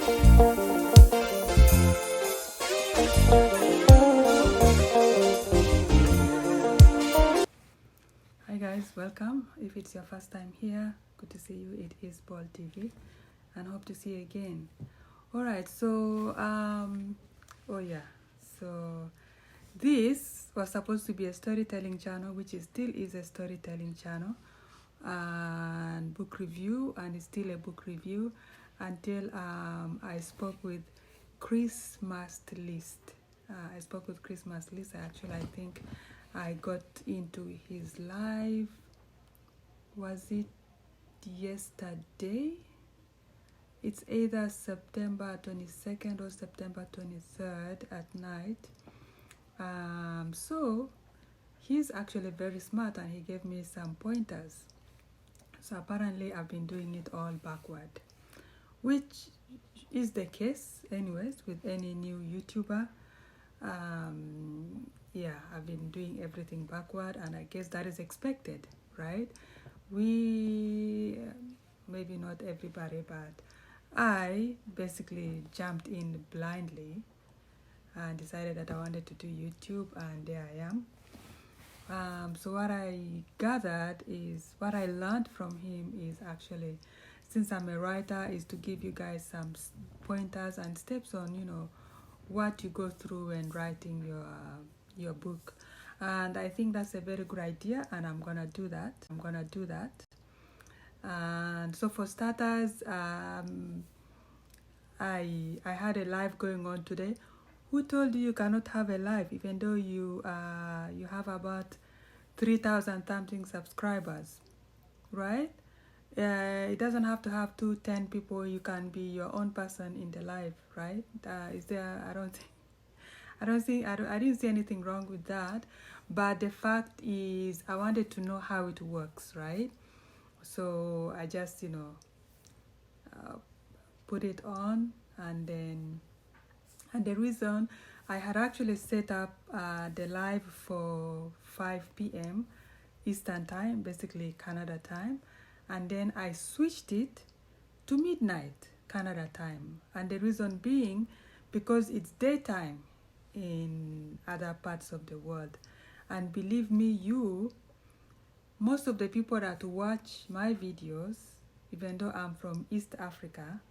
Hi guys, welcome. If it's your first time here, good to see you. It is Paul TV and hope to see you again. Alright, so so this was supposed to be a storytelling channel, which is still is a storytelling channel, and book review, and it's still a book review until I spoke with Christmas List. I spoke with Christmas List. I think I got into his live, was it yesterday? It's either September 22nd or September 23rd at night. So he's actually very smart and he gave me some pointers. So apparently I've been doing it all backward, which is the case anyways with any new YouTuber. Yeah, I've been doing everything backward, and I guess that is expected, right? We, maybe not everybody, but I basically jumped in blindly and decided that I wanted to do YouTube, and there I am. So what I gathered is, what I learned from him is actually, since I'm a writer, is to give you guys some pointers and steps on, what you go through when writing your book. And I think that's a very good idea, and I'm gonna do that. And so for starters, I had a live going on today. Who told you cannot have a live even though you have about 3,000 something subscribers, right? It doesn't have to have 10 people. You can be your own person in the live, right? Is there? I didn't see anything wrong with that. But the fact is, I wanted to know how it works, right? So I just put it on, and the reason I had actually set up the live for 5 p.m. Eastern time, basically Canada time. And then I switched it to midnight Canada time. And the reason being, because it's daytime in other parts of the world. And believe me, most of the people that watch my videos, even though I'm from East Africa,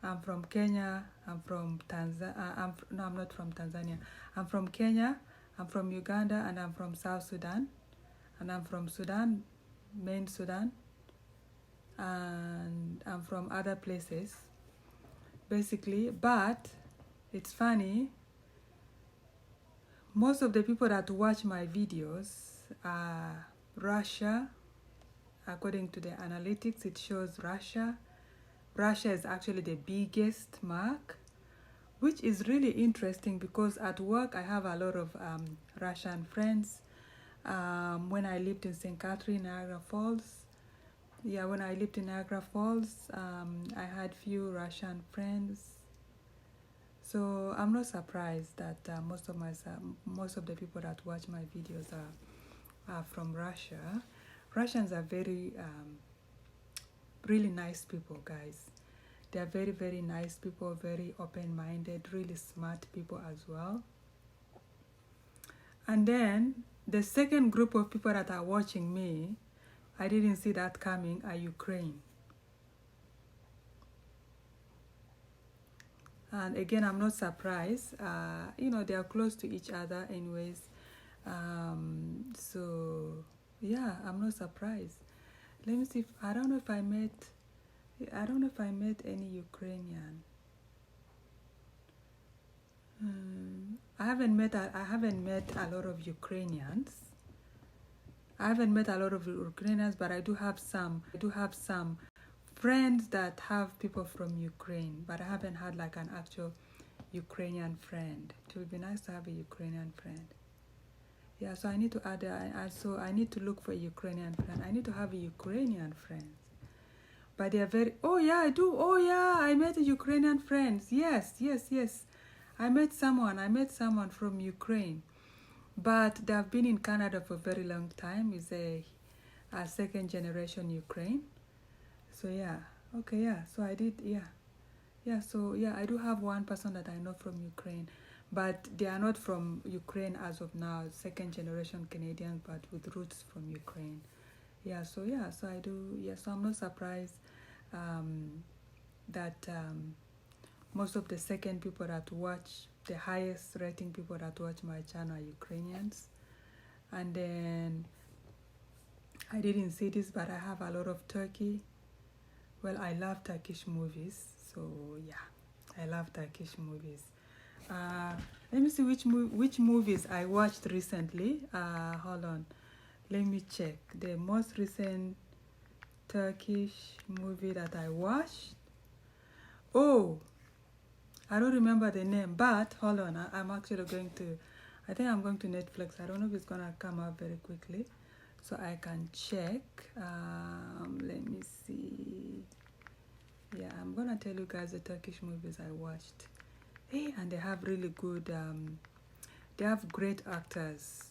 I'm from Kenya, I'm from Tanzania, no, I'm not from Tanzania. I'm from Kenya, I'm from Uganda, and I'm from South Sudan. And I'm from Sudan, main Sudan, and I'm from other places, basically. But it's funny, most of the people that watch my videos are Russia. According to the analytics, it shows Russia. Russia is actually the biggest mark, which is really interesting because at work I have a lot of Russian friends. When I lived in St. Catherine, Niagara Falls, when I lived in Niagara Falls, I had few Russian friends. So I'm not surprised that most of the people that watch my videos are from Russia. Russians are very really nice people, guys. They are very, very nice people, very open-minded, really smart people as well. And then the second group of people that are watching me, I didn't see that coming, are Ukraine. And again, I'm not surprised. They are close to each other anyways. So yeah, I'm not surprised. Let me see. I don't know if I met any Ukrainian. I haven't met a lot of Ukrainians. But I do have some friends that have people from Ukraine, but I haven't had like an actual Ukrainian friend. It would be nice to have a Ukrainian friend. Yeah, so I need to add. I need to look for a Ukrainian friend. I need to have a Ukrainian friend. But they are very. Oh yeah, I do. Oh yeah, I met a Ukrainian friend. Yes. I met someone from Ukraine, but they have been in Canada for a very long time. It's a second generation Ukraine. So yeah, okay, yeah. So I did, yeah. Yeah, so yeah, I do have one person that I know from Ukraine, but they are not from Ukraine as of now, second generation Canadians, but with roots from Ukraine. Yeah, so I do, yeah, so I'm not surprised um, that most of the second people that watch, the highest rating people that watch my channel are Ukrainians. And then I didn't see this, but I have a lot of Turkey. Well, I love Turkish movies, so yeah, I love Turkish movies. Uh, Let me see which movies I watched recently. Hold on, let me check the most recent Turkish movie that I watched. Oh, I don't remember the name, but hold on, I'm actually going to, I think I'm going to Netflix. I don't know if it's gonna come up very quickly, so I can check. Let me see. Yeah, I'm gonna tell you guys the Turkish movies I watched. Hey, and they have really good, they have great actors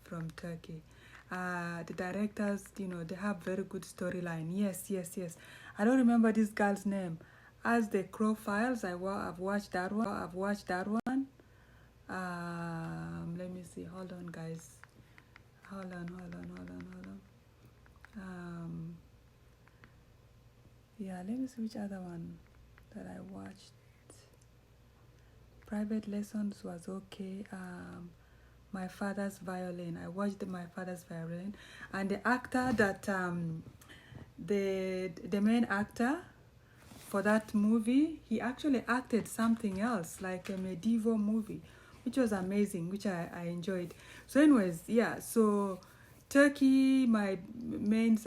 from Turkey. The directors, you know, they have very good storyline. Yes. I don't remember this girl's name. As the Crow Files, I've watched that one. Let me see. Hold on, guys. Hold on. Yeah, let me see which other one that I watched. Private Lessons was okay. My Father's Violin. I watched My Father's Violin, and the actor that the main actor for that movie, he actually acted something else, like a medieval movie, which was amazing, which I enjoyed. So anyways, yeah, so Turkey, my main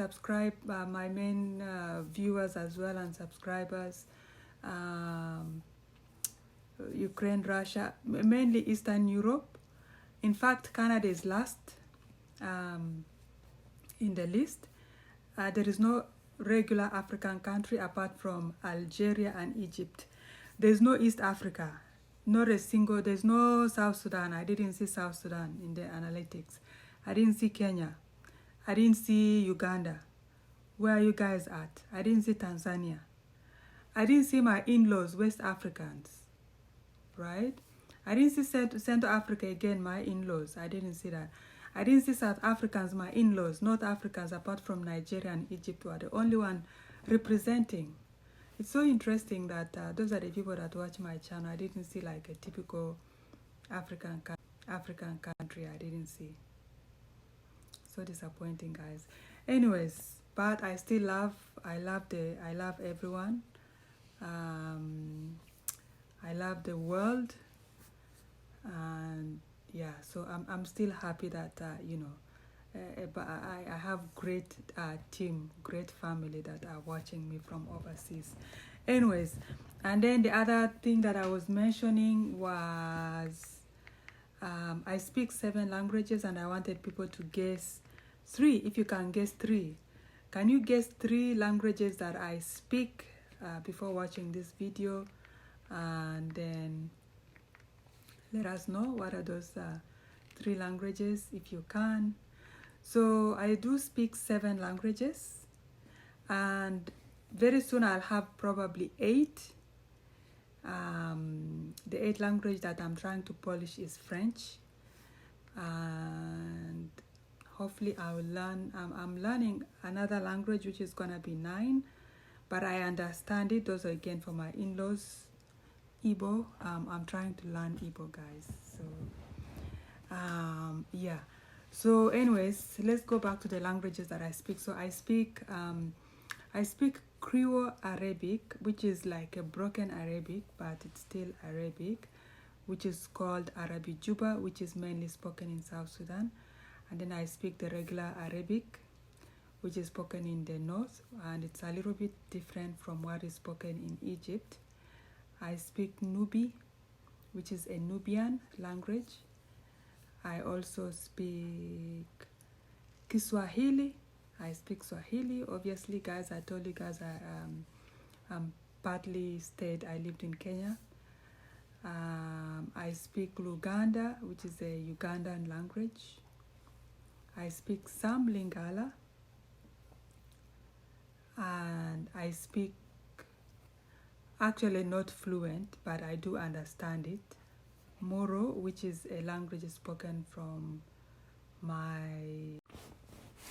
viewers as well and subscribers, Ukraine, Russia, mainly Eastern Europe. In fact, Canada is last in the list. There is no regular African country apart from Algeria and Egypt. There's no East Africa, not a single. There's no South Sudan. I didn't see South Sudan in the analytics. I didn't see Kenya. I didn't see Uganda. Where are you guys at? I didn't see Tanzania. I didn't see my in-laws, West Africans, right? I didn't see Central Africa again, my in-laws. I didn't see that. I didn't see South Africans, my in-laws. North Africans, apart from Nigeria and Egypt, were the only one representing. It's so interesting that those are the people that watch my channel. I didn't see like a typical African country. I didn't see. So disappointing, guys. Anyways, but I still love. I love everyone. I love the world, and yeah. So I'm still happy that you know. But I have great team, great family that are watching me from overseas. Anyways, and then the other thing that I was mentioning was I speak 7 languages, and I wanted people to guess 3. If you can guess 3, can you guess 3 languages that I speak before watching this video? And then let us know what are those 3 languages if you can. So I do speak 7 languages, and very soon I'll have probably 8. The 8th language that I'm trying to polish is French, and hopefully I will learn. I'm learning another language which is gonna be 9, but I understand it. Those are again for my in-laws. Igbo. I'm trying to learn Igbo, guys. So yeah. So anyways, let's go back to the languages that I speak. So I speak Creole Arabic, which is like a broken Arabic, but it's still Arabic, which is called Arabi Juba, which is mainly spoken in South Sudan. And then I speak the regular Arabic, which is spoken in the north, and it's a little bit different from what is spoken in Egypt. I speak Nubi, which is a Nubian language. I also speak Kiswahili. I speak Swahili. Obviously, guys, I told you guys I'm partly I lived in Kenya. I speak Luganda, which is a Ugandan language. I speak some Lingala. And I speak actually not fluent, but I do understand it. Moro, which is a language spoken from my...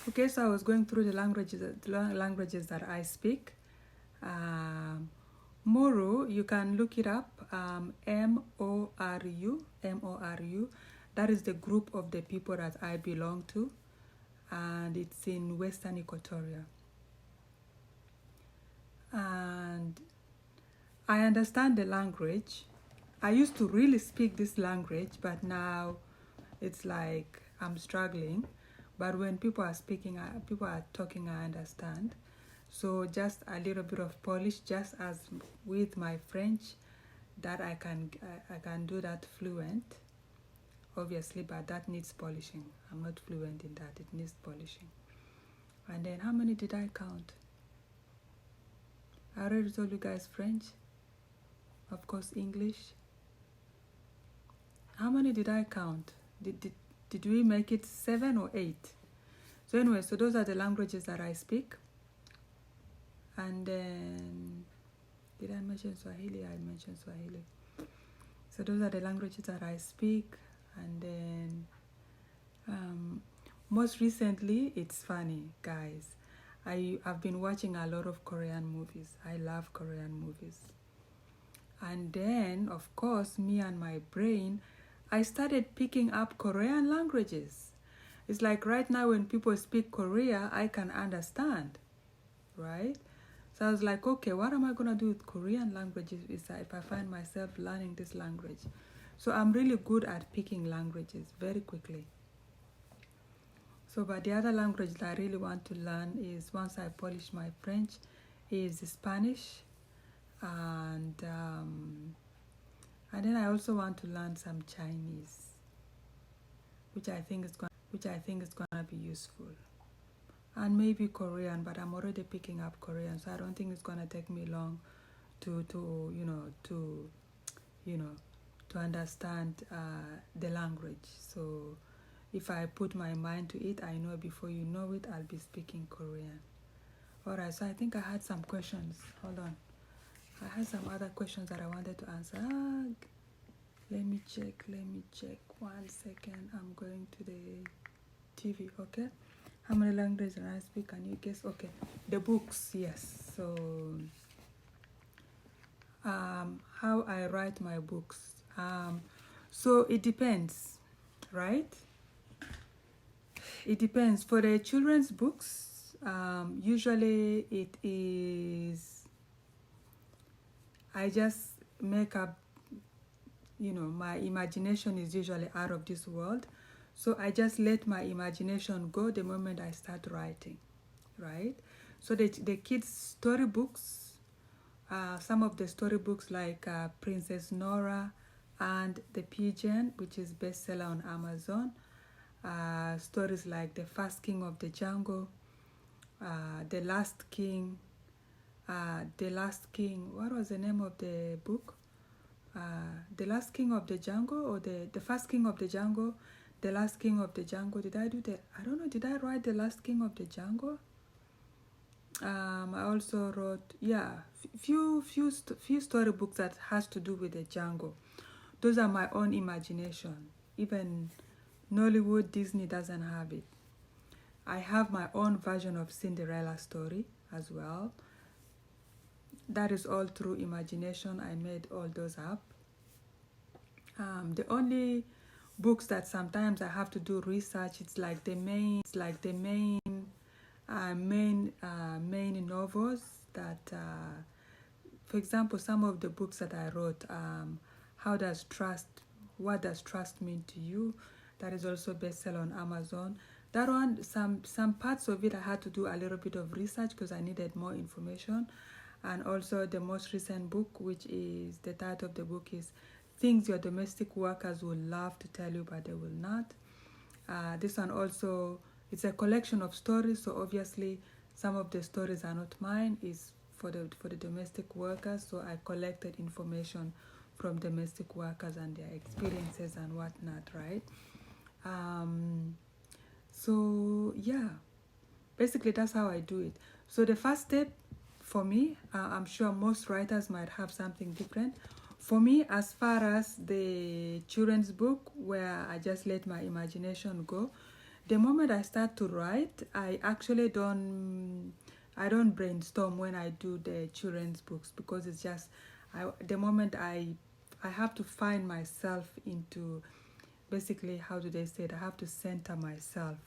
Okay, so I was going through the languages that I speak. Moro, you can look it up, M-O-R-U. That is the group of the people that I belong to, and it's in Western Equatoria. And I understand the language. I used to really speak this language, but now it's like I'm struggling. But when people are speaking, people are talking, I understand. So just a little bit of Polish, just as with my French, that I can do that fluent, obviously, but that needs polishing. I'm not fluent in that, it needs polishing. And then how many did I count? I already told you guys French, of course English. How many did I count? Did we make it 7 or 8? So anyway, so those are the languages that I speak. And then, did I mention Swahili? I mentioned Swahili. So those are the languages that I speak. And then, most recently, it's funny, guys. I've been watching a lot of Korean movies. I love Korean movies. And then, of course, me and my brain, I started picking up Korean languages. It's like right now when people speak Korea, I can understand, right? So I was like, okay, what am I going to do with Korean languages if I find myself learning this language? So I'm really good at picking languages very quickly. So, but the other language that I really want to learn is, once I polish my French, is Spanish. And then I also want to learn some Chinese, which I think is gonna be useful. And maybe Korean, but I'm already picking up Korean, so I don't think it's gonna take me long to understand the language. So if I put my mind to it, I know before you know it, I'll be speaking Korean. Alright, so I think I had some questions. Hold on. I had some other questions that I wanted to answer. Let me check. 1 second. I'm going to the TV, okay? How many languages do I speak? Can you guess? Okay. The books, yes. So, how I write my books. So it depends, right? It depends. For the children's books, usually it is, I just make up, my imagination is usually out of this world. So I just let my imagination go the moment I start writing, right? So the kids' storybooks, some of the storybooks like Princess Nora and the Pigeon, which is bestseller on Amazon. Stories like The First King of the Jungle, The Last King, what was the name of the book? The Last King of the Jungle, or the First King of the Jungle, The Last King of the Jungle. Did I do that? I don't know. Did I write The Last King of the Jungle? I also wrote, few storybooks that has to do with the jungle. Those are my own imagination. Even Nollywood, Disney doesn't have it. I have my own version of Cinderella story as well. That is all through imagination. I made all those up. The only books that sometimes I have to do research, it's like the main novels that, for example, some of the books that I wrote, what does trust mean to you? That is also bestseller on Amazon. That one, some parts of it I had to do a little bit of research because I needed more information. And also the most recent book, which is, the title of the book is Things Your Domestic Workers Will Love to Tell You But They Will Not. This one also, it's a collection of stories, so obviously some of the stories are not mine, it's for the domestic workers. So I collected information from domestic workers and their experiences and whatnot, right? So yeah, basically that's how I do it. So the first step for me, I'm sure most writers might have something different. For me, as far as the children's book, where I just let my imagination go, the moment I start to write, I actually don't brainstorm when I do the children's books, because it's just the moment I have to find myself into, basically, how do they say it? I have to center myself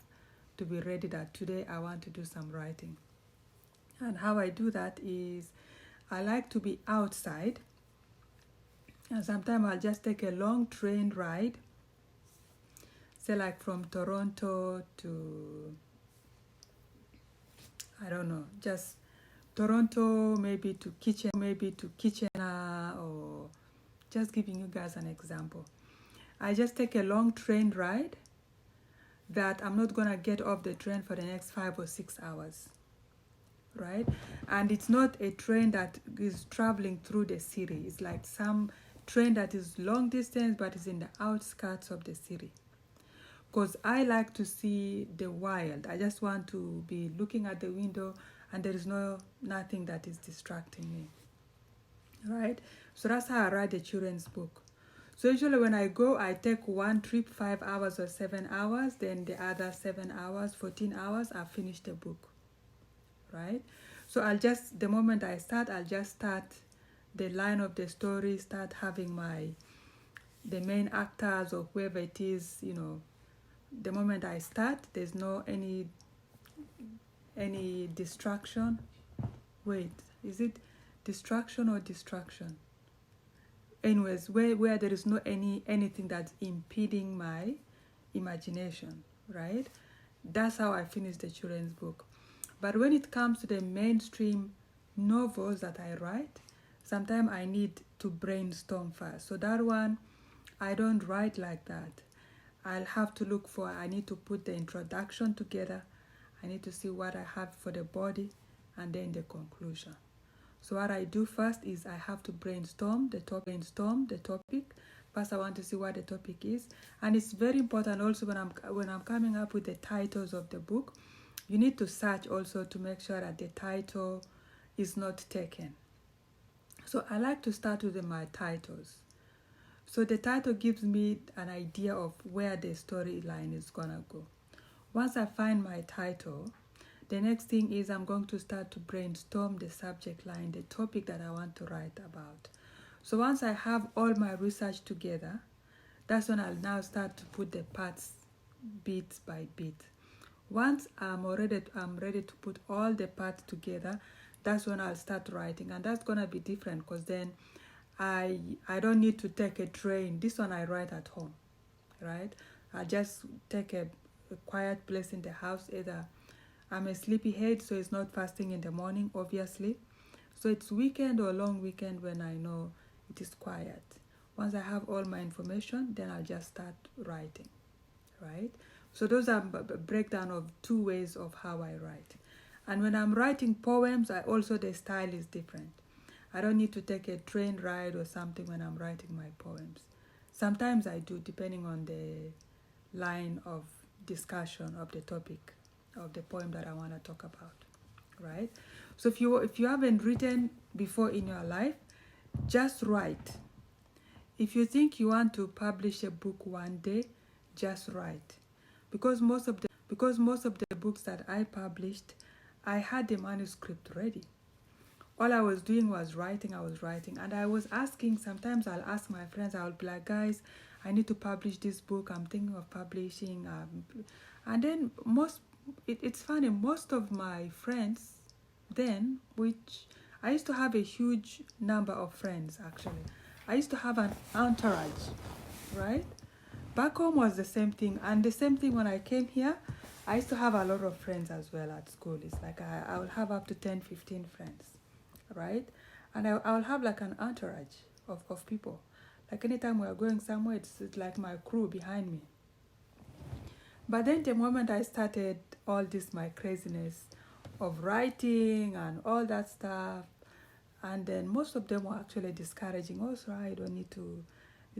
to be ready that today I want to do some writing. And how I do that is I like to be outside, and sometimes I'll just take a long train ride, say like from Toronto to, I don't know, just Toronto, maybe to Kitchener, or just giving you guys an example. I just take a long train ride that I'm not gonna get off the train for the next 5 or 6 hours, right? And it's not a train that is traveling through the city. It's like some train that is long distance but is in the outskirts of the city, because I like to see the wild. I just want to be looking at the window and there is nothing that is distracting me, right? So that's how I write the children's book. So usually when I go, I take one trip 5 hours or 7 hours, then the other 7 hours, 14 hours, I finish the book, right? So the moment I start, I'll just start the line of the story, start having the main actors or whoever it is, the moment I start, there's no any distraction. Wait, is it distraction or distraction? Anyways, where there is no anything that's impeding my imagination, right? That's how I finish the children's book. But when it comes to the mainstream novels that I write, sometimes I need to brainstorm first. So that one, I don't write like that. I'll have to I need to put the introduction together. I need to see what I have for the body, and then the conclusion. So what I do first is I have to brainstorm the topic. First, I want to see what the topic is. And it's very important also when I'm coming up with the titles of the book, you need to search also to make sure that the title is not taken. So I like to start with my titles. So the title gives me an idea of where the storyline is gonna go. Once I find my title, the next thing is I'm going to start to brainstorm the subject line, the topic that I want to write about. So once I have all my research together, that's when I'll now start to put the parts bit by bit. Once I'm ready to put all the parts together, that's when I'll start writing. And that's going to be different, because then I don't need to take a train. This one I write at home, right? I just take a quiet place in the house. Either I'm a sleepyhead, so it's not fasting in the morning, obviously. So it's weekend or long weekend when I know it is quiet. Once I have all my information, then I'll just start writing, right? So those are a breakdown of 2 ways of how I write. And when I'm writing poems, the style is different. I don't need to take a train ride or something when I'm writing my poems. Sometimes I do, depending on the line of discussion of the topic of the poem that I want to talk about, right? So if you haven't written before in your life, just write. If you think you want to publish a book one day, just write. Because most of the books that I published, I had the manuscript ready. All I was doing was writing. And I was asking, sometimes I'll ask my friends, I'll be like, guys, I need to publish this book. I'm thinking of publishing. And then it's funny, most of my friends then, which I used to have a huge number of friends actually. I used to have an entourage, right? Back home was the same thing. And the same thing when I came here, I used to have a lot of friends as well at school. It's like I will have up to 10, 15 friends, right? And I will have like an entourage of people. Like anytime we are going somewhere, it's like my crew behind me. But then the moment I started all this, my craziness of writing and all that stuff, and then most of them were actually discouraging. Also, I don't need to,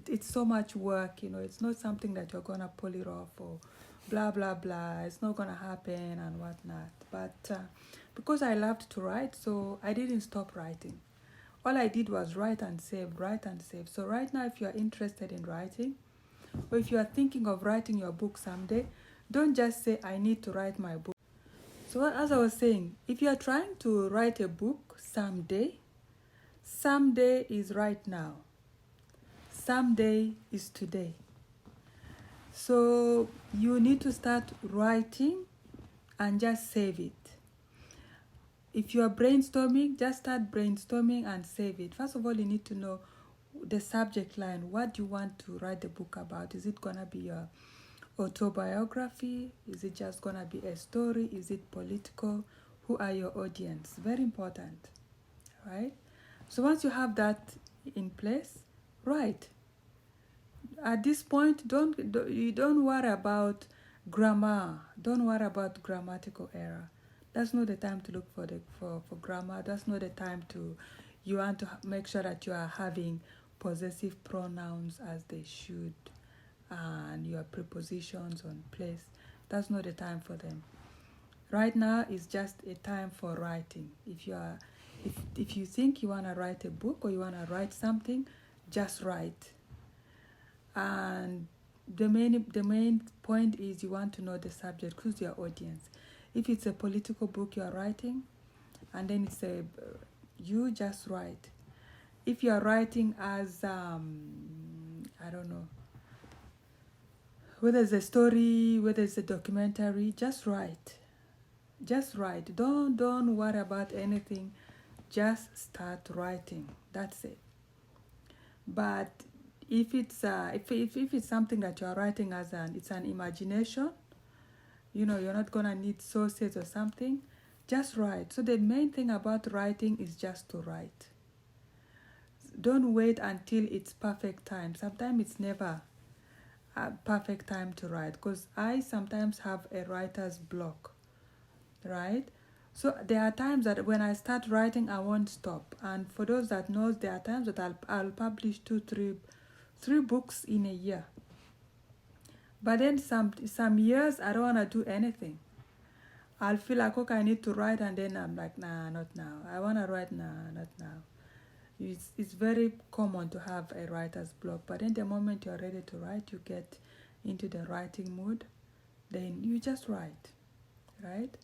it's so much work, it's not something that you're going to pull it off or blah, blah, blah. It's not going to happen and whatnot. But because I loved to write, so I didn't stop writing. All I did was write and save, write and save. So right now, if you are interested in writing, or if you are thinking of writing your book someday, don't just say, I need to write my book. So as I was saying, if you are trying to write a book someday, someday is right now. Someday is today. So you need to start writing and just save it. If you are brainstorming, just start brainstorming and save it. First of all, you need to know the subject line. What do you want to write the book about? Is it going to be your autobiography? Is it just going to be a story? Is it political? Who are your audience? Very important, right? So once you have that in place, write. At this point, you don't worry about grammar. Don't worry about grammatical error. That's not the time to look for grammar. That's not the time you want to make sure that you are having possessive pronouns as they should, and your prepositions on place. That's not the time for them. Right now is just a time for writing. If you think you want to write a book or you want to write something, just write. And the main point is you want to know the subject, who's your audience. If it's a political book you are writing, and then you just write. If you are writing as I don't know, whether it's a story, whether it's a documentary, just write. Just write. Don't worry about anything. Just start writing. That's it. But if it's something that you are writing it's an imagination, you're not gonna need sources or something, just write. So the main thing about writing is just to write. Don't wait until it's perfect time. Sometimes it's never a perfect time to write, because I sometimes have a writer's block, right? So there are times that when I start writing, I won't stop. And for those that knows, there are times that I'll publish 3 books in a year. But then some years I don't want to do anything. I'll feel like, okay, I need to write, and then I'm like, nah, not now. I want to write, nah, not now. It's very common to have a writer's block, but then the moment you're ready to write, you get into the writing mood, then you just write, right?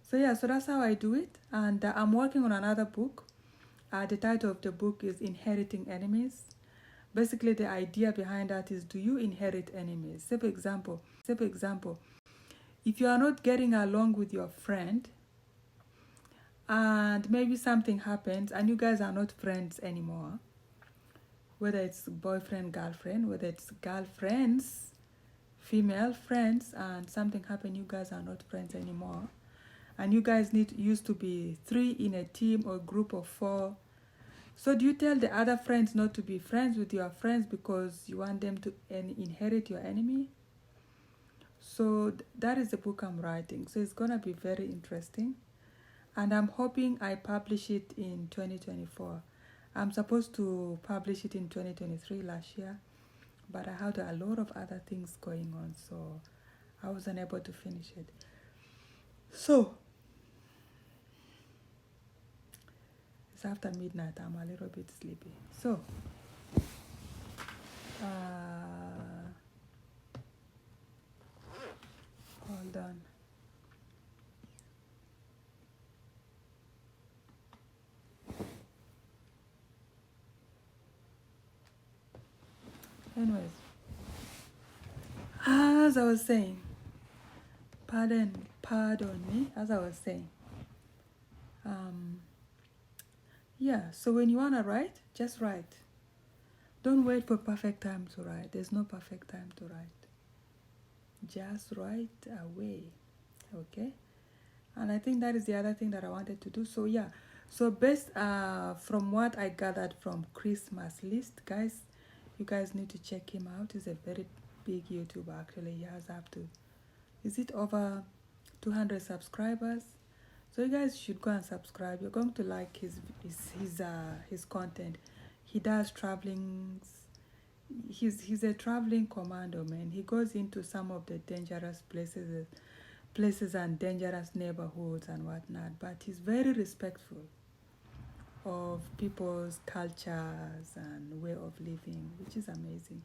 So yeah, so that's how I do it. And I'm working on another book. The title of the book is Inheriting Enemies. Basically, the idea behind that is, do you inherit enemies? Say for example, if you are not getting along with your friend, and maybe something happens and you guys are not friends anymore, whether it's boyfriend, girlfriend, whether it's girlfriends, female friends, and something happened, you guys are not friends anymore, and you guys used to be 3 in a team or group of 4. So do you tell the other friends not to be friends with your friends because you want them to inherit your enemy? So that is the book I'm writing. So it's going to be very interesting. And I'm hoping I publish it in 2024. I'm supposed to publish it in 2023 last year, but I had a lot of other things going on, so I wasn't able to finish it. So it's after midnight. I'm a little bit sleepy. So hold on. Anyways, as I was saying, pardon me, as I was saying, yeah, so when you want to write, just write. Don't wait for perfect time to write. There's no perfect time to write. Just write away, okay? And I think that is the other thing that I wanted to do. So yeah, so based from what I gathered from Christmas List, guys, you guys need to check him out. He's a very big YouTuber, actually. He has up to, is it over 200 subscribers? So you guys should go and subscribe. You're going to like his content. He does traveling. He's a traveling commando, man. He goes into some of the dangerous places places and dangerous neighborhoods and whatnot, but he's very respectful of people's cultures and way of living, which is amazing.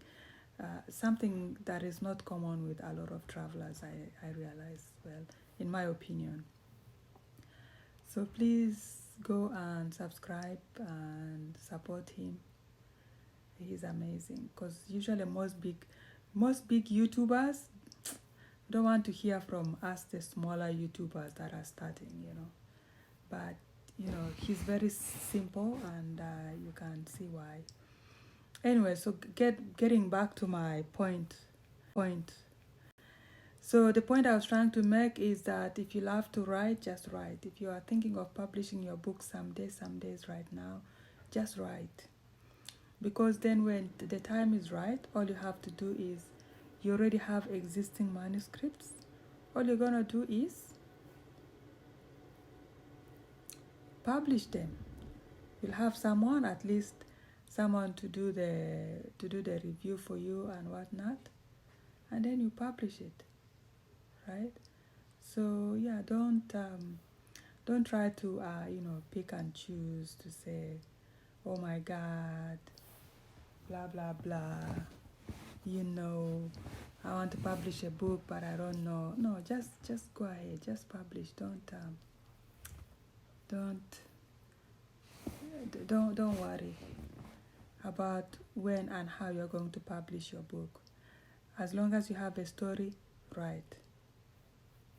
Something that is not common with a lot of travelers, I realize, well, in my opinion. So please go and subscribe and support him. He's amazing, because usually most big YouTubers don't want to hear from us, the smaller YouTubers that are starting, but he's very simple, and you can see why. Anyway, so getting back to my point. So the point I was trying to make is that if you love to write, just write. If you are thinking of publishing your book some days right now, just write. Because then when the time is right, all you have to do is, you already have existing manuscripts. All you're gonna do is publish them. You'll have someone, at least someone to do the review for you and whatnot, and then you publish it, right? So yeah, don't try to pick and choose to say, oh my God, blah blah blah, I want to publish a book but I don't know. No, just go ahead, just publish. Don't worry about when and how you're going to publish your book. As long as you have a story, write.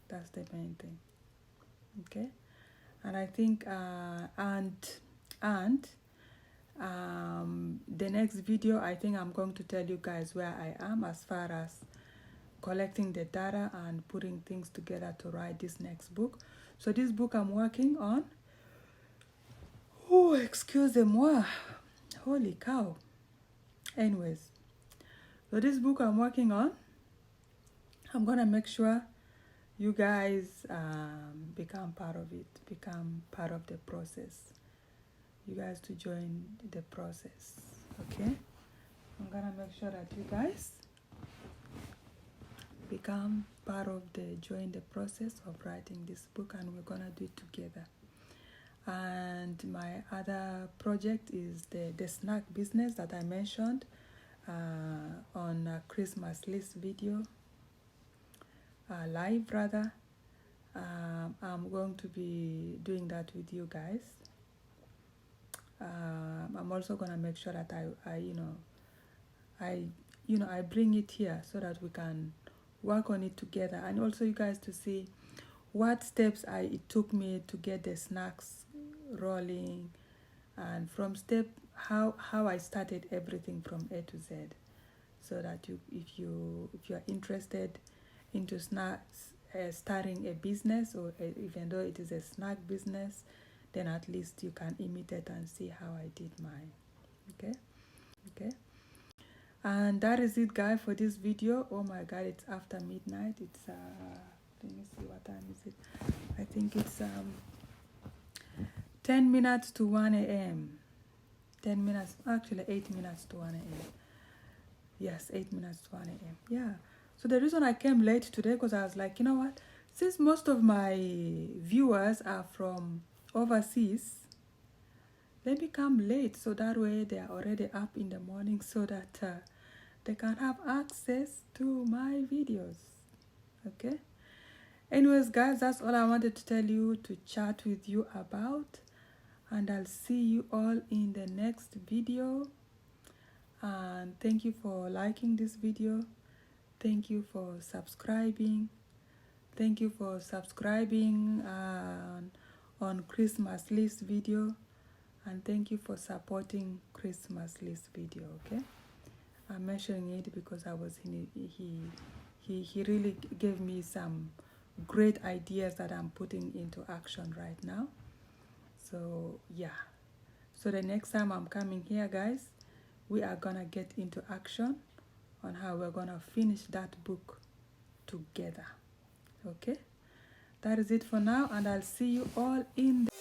That's the main thing. Okay? And I think the next video, I think I'm going to tell you guys where I am as far as collecting the data and putting things together to write this next book. So this book I'm working on, oh, excusez-moi, holy cow. Anyways, so this book I'm working on, I'm gonna make sure you guys become part of it, become part of the process. You guys to join the process, okay? I'm gonna make sure that you guys become part of join the process of writing this book, and we're gonna do it together. And my other project is the snack business that I mentioned on a Christmas list video, live rather. I'm going to be doing that with you guys. I'm also gonna make sure that I bring it here so that we can work on it together, and also you guys to see what steps it took me to get the snacks rolling, and from how I started everything from A to Z, so that if you're interested into snacks, starting a business, or even though it is a snack business, then at least you can imitate and see how I did mine. Okay, and that is it, guys, for this video. Oh my God, it's after midnight. It's let me see, what time is it? I think it's 10 minutes to 1 a.m. 10 minutes, actually 8 minutes to 1 a.m. Yes, 8 minutes to 1 a.m. Yeah. So the reason I came late today, because I was like, you know what? Since most of my viewers are from overseas, let me come late, so that way they are already up in the morning, so that they can have access to my videos. Okay? Anyways, guys, that's all I wanted to tell you, to chat with you about. And I'll see you all in the next video. And thank you for liking this video. Thank you for subscribing. Thank you for subscribing on Christmas list video. And thank you for supporting Christmas list video, okay? I'm mentioning it because I was he really gave me some great ideas that I'm putting into action right now. So yeah, so the next time I'm coming here, guys, we are gonna get into action on how we're gonna finish that book together. Okay, that is it for now, and I'll see you all in the